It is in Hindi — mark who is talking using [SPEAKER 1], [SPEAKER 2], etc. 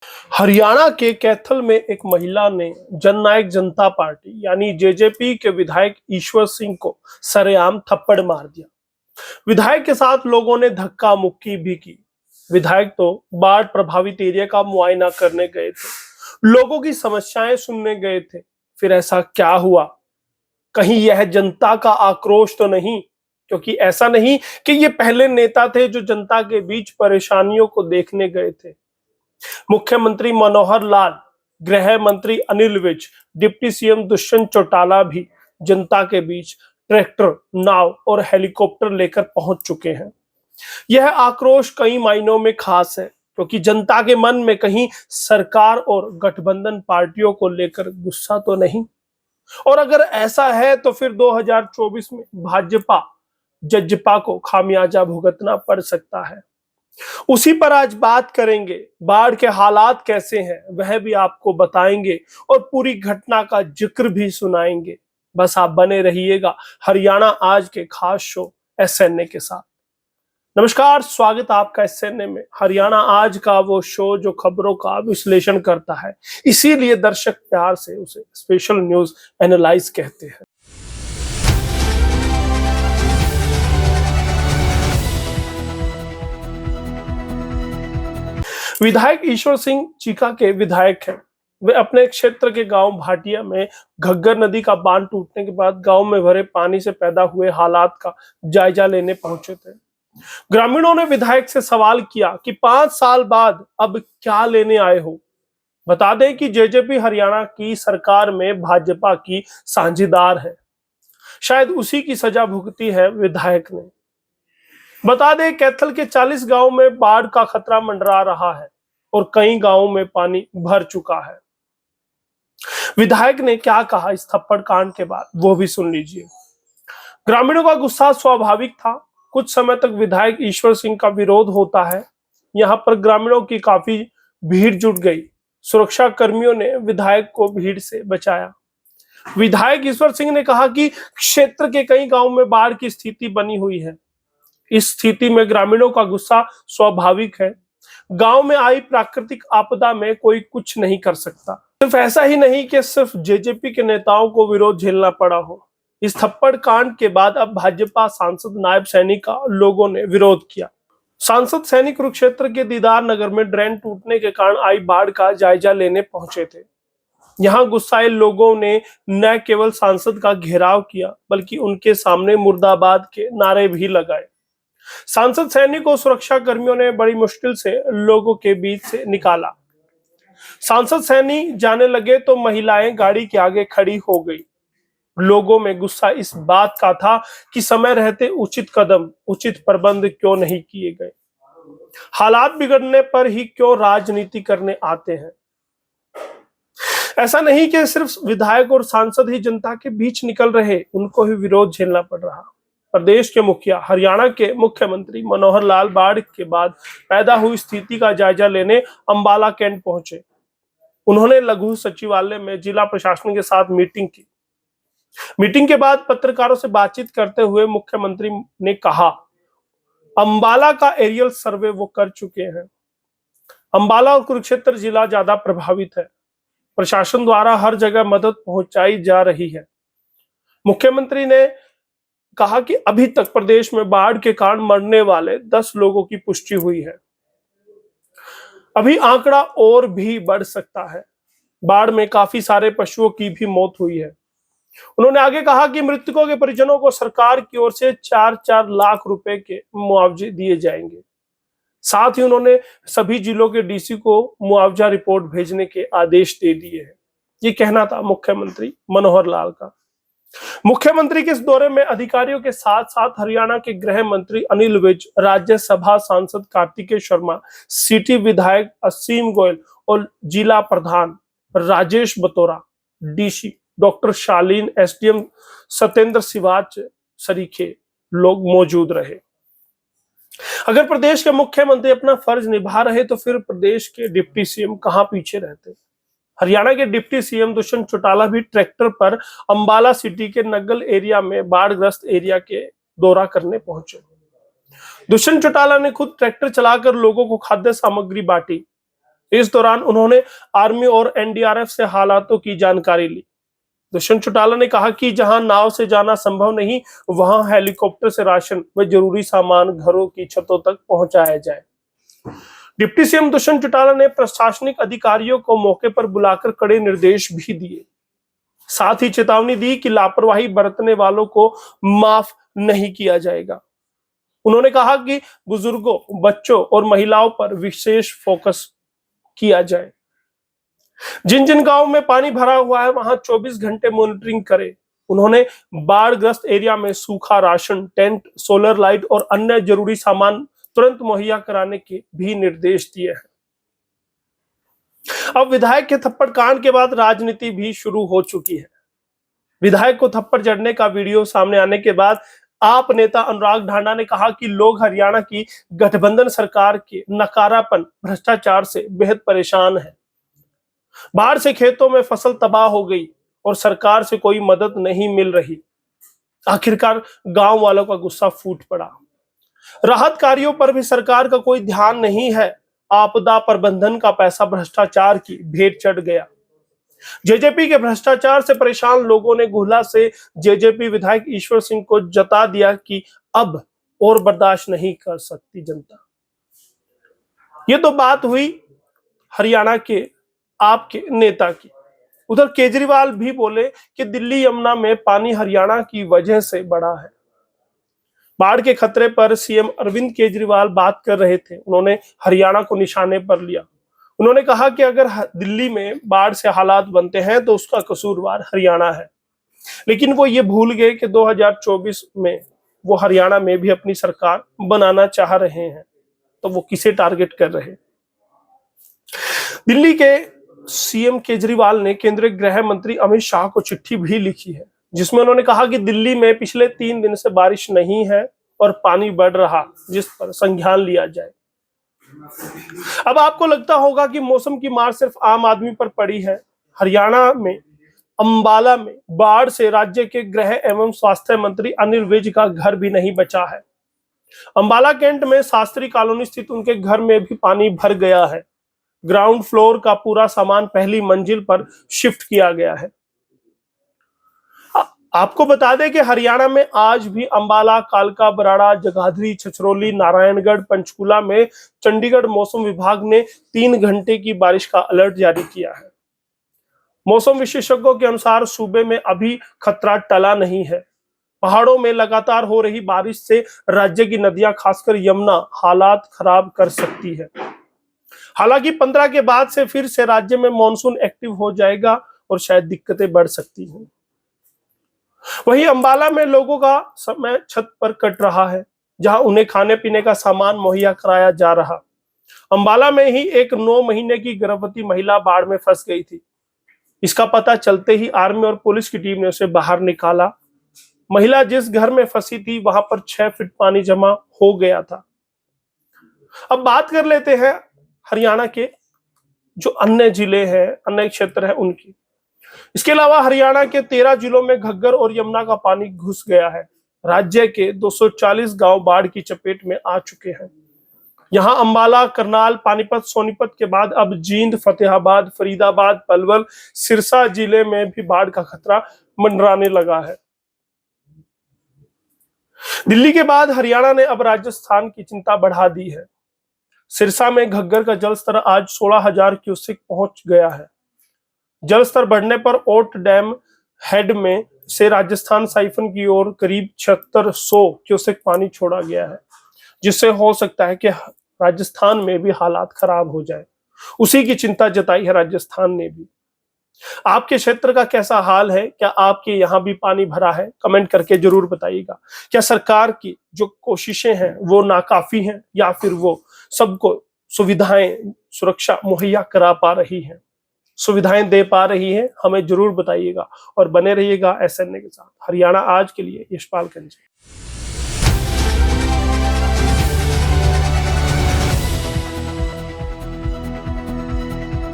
[SPEAKER 1] हरियाणा के कैथल में एक महिला ने जननायक जनता पार्टी यानी जेजेपी के विधायक ईश्वर सिंह को सरेआम थप्पड़ मार दिया। विधायक के साथ लोगों ने धक्का मुक्की भी की। विधायक तो बाढ़ प्रभावित एरिया का मुआयना करने गए थे, लोगों की समस्याएं सुनने गए थे। फिर ऐसा क्या हुआ? कहीं यह जनता का आक्रोश तो नहीं? क्योंकि ऐसा नहीं कि ये पहले नेता थे जो जनता के बीच परेशानियों को देखने गए थे। मुख्यमंत्री मनोहर लाल, गृह मंत्री अनिल विज, डिप्टी सीएम दुष्यंत चौटाला भी जनता के बीच ट्रैक्टर, नाव और हेलीकॉप्टर लेकर पहुंच चुके हैं। यह आक्रोश कई मायनों में खास है, क्योंकि जनता के मन में कहीं सरकार और गठबंधन पार्टियों को लेकर गुस्सा तो नहीं, और अगर ऐसा है तो फिर 2024 में भाजपा जजपा को खामियाजा भुगतना पड़ सकता है। उसी पर आज बात करेंगे। बाढ़ के हालात कैसे हैं वह भी आपको बताएंगे और पूरी घटना का जिक्र भी सुनाएंगे। बस आप बने रहिएगा हरियाणा आज के खास शो एसएनए के साथ। नमस्कार, स्वागत आपका एसएनए में। हरियाणा आज का वो शो जो खबरों का विश्लेषण करता है, इसीलिए दर्शक प्यार से उसे स्पेशल न्यूज एनालाइज कहते हैं। विधायक ईश्वर सिंह चीका के विधायक हैं। वे अपने क्षेत्र के गांव भाटिया में घग्गर नदी का बांध टूटने के बाद गांव में भरे पानी से पैदा हुए हालात का जायजा लेने पहुंचे थे। ग्रामीणों ने विधायक से सवाल किया कि 5 साल बाद अब क्या लेने आए हो। बता दें कि जेजेपी हरियाणा की सरकार में भाजपा की साझेदार है। शायद उसी की सजा भुगती है विधायक ने। बता दें कैथल के 40 गांव में बाढ़ का खतरा मंडरा रहा है और कई गांवों में पानी भर चुका है। विधायक ने क्या कहा इस थप्पड़ कांड के बाद, वो भी सुन लीजिए। ग्रामीणों का गुस्सा स्वाभाविक था। कुछ समय तक विधायक ईश्वर सिंह का विरोध होता है। यहां पर ग्रामीणों की काफी भीड़ जुट गई। सुरक्षा कर्मियों ने विधायक को भीड़ से बचाया। विधायक ईश्वर सिंह ने कहा कि क्षेत्र के कई गांवों में बाढ़ की स्थिति बनी हुई है। इस स्थिति में ग्रामीणों का गुस्सा स्वाभाविक है। गांव में आई प्राकृतिक आपदा में कोई कुछ नहीं कर सकता। सिर्फ ऐसा ही नहीं कि सिर्फ जेजेपी के नेताओं को विरोध झेलना पड़ा हो। इस थप्पड़ कांड के बाद अब भाजपा सांसद नायब सैनी का लोगों ने विरोध किया। सांसद सैनी कुरुक्षेत्र के दीदार नगर में ड्रेन टूटने के कारण आई बाढ़ का जायजा लेने पहुंचे थे। यहां गुस्साए लोगों ने न केवल सांसद का घेराव किया, बल्कि उनके सामने मुर्दाबाद के नारे भी लगाए। सांसद सैनी को सुरक्षा कर्मियों ने बड़ी मुश्किल से लोगों के बीच से निकाला। सांसद सैनी जाने लगे तो महिलाएं गाड़ी के आगे खड़ी हो गई। लोगों में गुस्सा इस बात का था कि समय रहते उचित कदम, उचित प्रबंध क्यों नहीं किए गए। हालात बिगड़ने पर ही क्यों राजनीति करने आते हैं। ऐसा नहीं कि सिर्फ विधायक और सांसद ही जनता के बीच निकल रहे, उनको ही विरोध झेलना पड़ रहा। प्रदेश के मुखिया, हरियाणा के मुख्यमंत्री मनोहर लाल बाढ़ के बाद पैदा हुई स्थिति का जायजा लेने अंबाला कैंट पहुंचे। उन्होंने लघु सचिवालय में जिला प्रशासन के साथ मीटिंग की। मीटिंग के बाद पत्रकारों से बातचीत करते हुए मुख्यमंत्री ने कहा, अंबाला का एरियल सर्वे वो कर चुके हैं। अंबाला और कुरुक्षेत्र जिला ज्यादा प्रभावित है। प्रशासन द्वारा हर जगह मदद पहुंचाई जा रही है। मुख्यमंत्री ने कहा कि अभी तक प्रदेश में बाढ़ के कारण मरने वाले 10 लोगों की पुष्टि हुई है। अभी आंकड़ा और भी बढ़ सकता है। बाढ़ में काफी सारे पशुओं की भी मौत हुई है। उन्होंने आगे कहा कि मृतकों के परिजनों को सरकार की ओर से 4-4 लाख रुपए के मुआवजे दिए जाएंगे। साथ ही उन्होंने सभी जिलों के डीसी को मुआवजा रिपोर्ट भेजने के आदेश दे दिए हैं। ये कहना था मुख्यमंत्री मनोहर लाल का। मुख्यमंत्री के इस दौरे में अधिकारियों के साथ साथ हरियाणा के गृह मंत्री अनिल विज, राज्यसभा सांसद कार्तिकेय शर्मा, सिटी विधायक असीम गोयल और जिला प्रधान राजेश बतौरा, डीसी डॉक्टर शालीन, एसडीएम सत्येंद्र सिवाच सरीखे लोग मौजूद रहे। अगर प्रदेश के मुख्यमंत्री अपना फर्ज निभा रहे तो फिर प्रदेश के डिप्टी सीएम कहां पीछे रहते। हरियाणा के डिप्टी सीएम दुष्यंत चौटाला भी ट्रैक्टर पर अंबाला सिटी के नग्गल एरिया में बाढ़ग्रस्त एरिया के दौरा करने पहुंचे। दुष्यंत चौटाला ने खुद ट्रैक्टर चलाकर लोगों को खाद्य सामग्री बांटी। इस दौरान उन्होंने आर्मी और एनडीआरएफ से हालातों की जानकारी ली। दुष्यंत चौटाला ने कहा कि जहां नाव से जाना संभव नहीं, वहां हेलीकॉप्टर से राशन व जरूरी सामान घरों की छतों तक पहुंचाया जाए। डिप्टी सीएम दुष्यंत चौटाला ने प्रशासनिक अधिकारियों को मौके पर बुलाकर कड़े निर्देश भी दिए। साथ ही चेतावनी दी कि लापरवाही बरतने वालों को माफ नहीं किया जाएगा। उन्होंने कहा कि बुजुर्गों, बच्चों और महिलाओं पर विशेष फोकस किया जाए। जिन जिन गांवों में पानी भरा हुआ है वहां 24 घंटे मॉनिटरिंग करें। उन्होंने बाढ़ग्रस्त एरिया में सूखा राशन, टेंट, सोलर लाइट और अन्य जरूरी सामान तुरंत मुहैया कराने के भी निर्देश दिए हैं। अब विधायक के थप्पड़ कांड के बाद राजनीति भी शुरू हो चुकी है। विधायक को थप्पड़ जड़ने का वीडियो सामने आने के बाद आप नेता अनुराग ढांडा ने कहा कि लोग हरियाणा की गठबंधन सरकार के नकारापन, भ्रष्टाचार से बेहद परेशान हैं। बाढ़ से खेतों में फसल तबाह हो गई और सरकार से कोई मदद नहीं मिल रही। आखिरकार गांव वालों का गुस्सा फूट पड़ा। राहत कार्यों पर भी सरकार का कोई ध्यान नहीं है। आपदा प्रबंधन का पैसा भ्रष्टाचार की भेंट चढ़ गया। जेजेपी के भ्रष्टाचार से परेशान लोगों ने गुहला से जेजेपी विधायक ईश्वर सिंह को जता दिया कि अब और बर्दाश्त नहीं कर सकती जनता। ये तो बात हुई हरियाणा के आपके नेता की। उधर केजरीवाल भी बोले कि दिल्ली यमुना में पानी हरियाणा की वजह से बढ़ा है। बाढ़ के खतरे पर सीएम अरविंद केजरीवाल बात कर रहे थे। उन्होंने हरियाणा को निशाने पर लिया। उन्होंने कहा कि अगर दिल्ली में बाढ़ से हालात बनते हैं तो उसका कसूरवार हरियाणा है। लेकिन वो ये भूल गए कि 2024 में वो हरियाणा में भी अपनी सरकार बनाना चाह रहे हैं, तो वो किसे टारगेट कर रहे हैं। दिल्ली के सीएम केजरीवाल ने केंद्रीय गृह मंत्री अमित शाह को चिट्ठी भी लिखी है, जिसमें उन्होंने कहा कि दिल्ली में पिछले 3 दिन से बारिश नहीं है और पानी बढ़ रहा, जिस पर संज्ञान लिया जाए। अब आपको लगता होगा कि मौसम की मार सिर्फ आम आदमी पर पड़ी है। हरियाणा में अंबाला में बाढ़ से राज्य के गृह एवं स्वास्थ्य मंत्री अनिल विज का घर भी नहीं बचा है। अंबाला कैंट में शास्त्री कॉलोनी स्थित उनके घर में भी पानी भर गया है। ग्राउंड फ्लोर का पूरा सामान पहली मंजिल पर शिफ्ट किया गया है। आपको बता दें कि हरियाणा में आज भी अंबाला, कालका, बराड़ा, जगाधरी, छछरौली, नारायणगढ़, पंचकूला में चंडीगढ़ मौसम विभाग ने 3 घंटे की बारिश का अलर्ट जारी किया है। मौसम विशेषज्ञों के अनुसार सूबे में अभी खतरा टला नहीं है। पहाड़ों में लगातार हो रही बारिश से राज्य की नदियां, खासकर यमुना, हालात खराब कर सकती है। हालांकि 15 के बाद से फिर से राज्य में मानसून एक्टिव हो जाएगा और शायद दिक्कतें बढ़ सकती हैं। वहीं अंबाला में लोगों का समय छत पर कट रहा है, जहां उन्हें खाने पीने का सामान मुहैया कराया जा रहा। अंबाला में ही एक 9 महीने की गर्भवती महिला बाढ़ में फंस गई थी। इसका पता चलते ही आर्मी और पुलिस की टीम ने उसे बाहर निकाला। महिला जिस घर में फंसी थी वहां पर 6 फीट पानी जमा हो गया था। अब बात कर लेते हैं हरियाणा के जो अन्य जिले हैं, अन्य क्षेत्र हैं उनकी। इसके अलावा हरियाणा के 13 जिलों में घग्गर और यमुना का पानी घुस गया है। राज्य के 240 गांव बाढ़ की चपेट में आ चुके हैं। यहां अंबाला, करनाल, पानीपत, सोनीपत के बाद अब जींद, फतेहाबाद, फरीदाबाद, पलवल, सिरसा जिले में भी बाढ़ का खतरा मंडराने लगा है। दिल्ली के बाद हरियाणा ने अब राजस्थान की चिंता बढ़ा दी है। सिरसा में घग्गर का जलस्तर आज 16,000 क्यूसेक पहुंच गया है। जलस्तर बढ़ने पर ओट डैम हेड में से राजस्थान साइफन की ओर करीब 7600 क्यूसेक पानी छोड़ा गया है, जिससे हो सकता है कि राजस्थान में भी हालात खराब हो जाए। उसी की चिंता जताई है राजस्थान ने भी। आपके क्षेत्र का कैसा हाल है? क्या आपके यहाँ भी पानी भरा है? कमेंट करके जरूर बताइएगा। क्या सरकार की जो कोशिशें हैं वो नाकाफी हैं या फिर वो सबको सुविधाएं, सुरक्षा मुहैया करा पा रही हैं, सुविधाएं दे पा रही हैं? हमें जरूर बताइएगा और बने रहिएगा SNA के साथ। हरियाणा आज के लिए यशपाल कंजी।